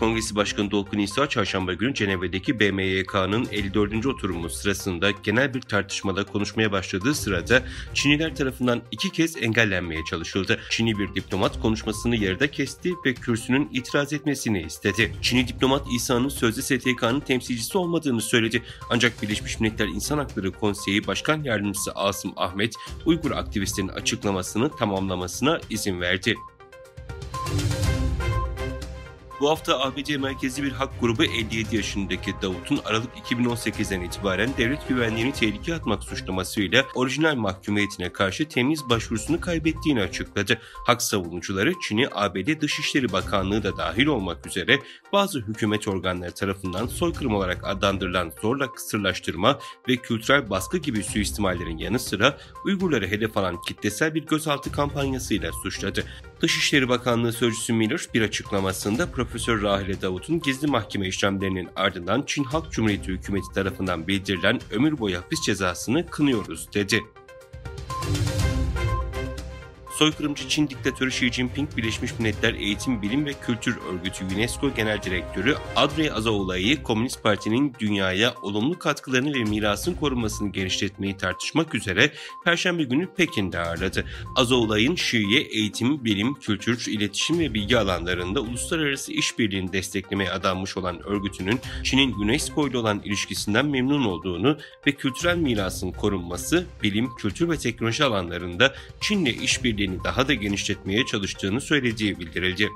Kongresi Başkanı Dolkun İsa, Çarşamba günü Cenevre'deki BMYK'nın 54. oturumu sırasında genel bir tartışmada konuşmaya başladığı sırada Çinliler tarafından 2 kez engellenmeye çalışıldı. Çinli bir diplomat konuşmasını yarıda kesti ve kürsünün itiraz etmesini istedi. Çinli diplomat İsa'nın sözde STK'nın temsilcisi olmadığını söyledi. Ancak Birleşmiş Milletler İnsan Hakları Konseyi Başkan Yardımcısı Asım Ahmet, Uygur aktivistlerin açıklamasını tamamlamasına izin verdi. Bu hafta ABD merkezli bir hak grubu 57 yaşındaki Davut'un Aralık 2018'den itibaren devlet güvenliğini tehlikeye atmak suçlamasıyla orijinal mahkumiyetine karşı temyiz başvurusunu kaybettiğini açıkladı. Hak savunucuları Çin'i ABD Dışişleri Bakanlığı da dahil olmak üzere bazı hükümet organları tarafından soykırım olarak adlandırılan zorla kısırlaştırma ve kültürel baskı gibi suistimallerin yanı sıra Uygurları hedef alan kitlesel bir gözaltı kampanyasıyla suçladı. Dışişleri Bakanlığı Sözcüsü Miller bir açıklamasında Profesör Rahile Davut'un gizli mahkeme işlemlerinin ardından Çin Halk Cumhuriyeti hükümeti tarafından bildirilen ömür boyu hapis cezasını kınıyoruz dedi. Soykırımcı Çin diktatörü Xi Jinping, Birleşmiş Milletler Eğitim, Bilim ve Kültür Örgütü UNESCO Genel Direktörü Andrei Azoulai'yi Komünist Parti'nin dünyaya olumlu katkılarını ve mirasın korunmasını genişletmeyi tartışmak üzere Perşembe günü Pekin'de ağırladı. Azoulai'nin Xi'ye eğitim, bilim, kültür, iletişim ve bilgi alanlarında uluslararası işbirliğini desteklemeye adanmış olan örgütünün Çin'in UNESCO ile olan ilişkisinden memnun olduğunu ve kültürel mirasın korunması, bilim, kültür ve teknoloji alanlarında Çin'le işbirliği daha da genişletmeye çalıştığını söylediği bildirildi.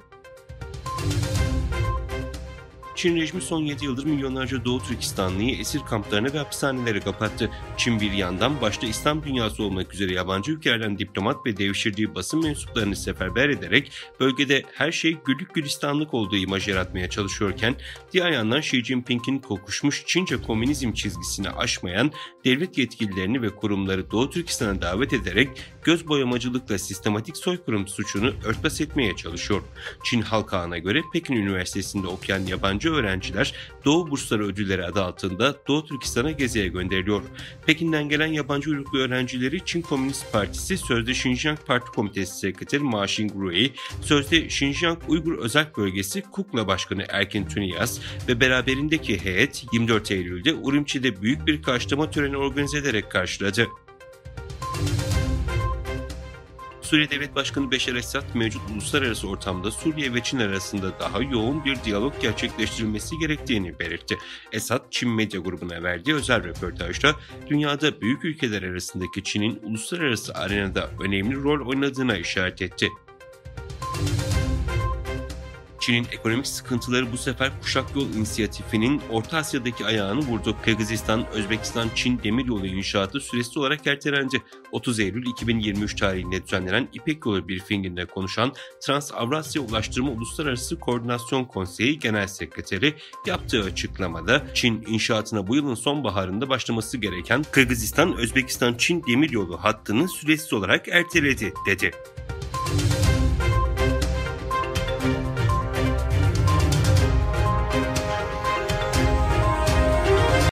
Çin rejimi son 7 yıldır milyonlarca Doğu Türkistanlıyı esir kamplarına ve hapishanelere kapattı. Çin bir yandan başta İslam dünyası olmak üzere yabancı ülkelerden diplomat ve devşirdiği basın mensuplarını seferber ederek bölgede her şey güllük gülistanlık olduğu imajı yaratmaya çalışıyorken, diğer yandan Xi Jinping'in kokuşmuş Çince komünizm çizgisini aşmayan devlet yetkililerini ve kurumları Doğu Türkistan'a davet ederek göz boyamacılıkla sistematik soykırım suçunu örtbas etmeye çalışıyor. Çin Halk Ağı'na göre Pekin Üniversitesi'nde okuyan yabancı öğrenciler Doğu Bursları Ödülleri adı altında Doğu Türkistan'a geziye gönderiliyor. Pekin'den gelen yabancı uyruklu öğrencileri Çin Komünist Partisi Sözde Xinjiang Parti Komitesi Sekreteri Ma Xingrui, Sözde Xinjiang Uygur Özerk Bölgesi KUKLA Başkanı Erkin Tüniyaz ve beraberindeki heyet 24 Eylül'de Urumçi'de büyük bir karşılama töreni organize ederek karşıladı. Suriye Devlet Başkanı Beşar Esad, mevcut uluslararası ortamda Suriye ve Çin arasında daha yoğun bir diyalog gerçekleştirilmesi gerektiğini belirtti. Esad, Çin medya grubuna verdiği özel röportajda dünyada büyük ülkeler arasındaki Çin'in uluslararası arenada önemli rol oynadığına işaret etti. Çin'in ekonomik sıkıntıları bu sefer Kuşak Yol İnisiyatifi'nin Orta Asya'daki ayağını vurdu. Kırgızistan-Özbekistan-Çin demiryolu inşaatı süresiz olarak ertelendi. 30 Eylül 2023 tarihinde düzenlenen İpek Yolu briefinginde konuşan Trans-Avrasya Ulaştırma Uluslararası Koordinasyon Konseyi Genel Sekreteri yaptığı açıklamada Çin inşaatına bu yılın sonbaharında başlaması gereken Kırgızistan-Özbekistan-Çin demiryolu hattını süresiz olarak erteledi dedi.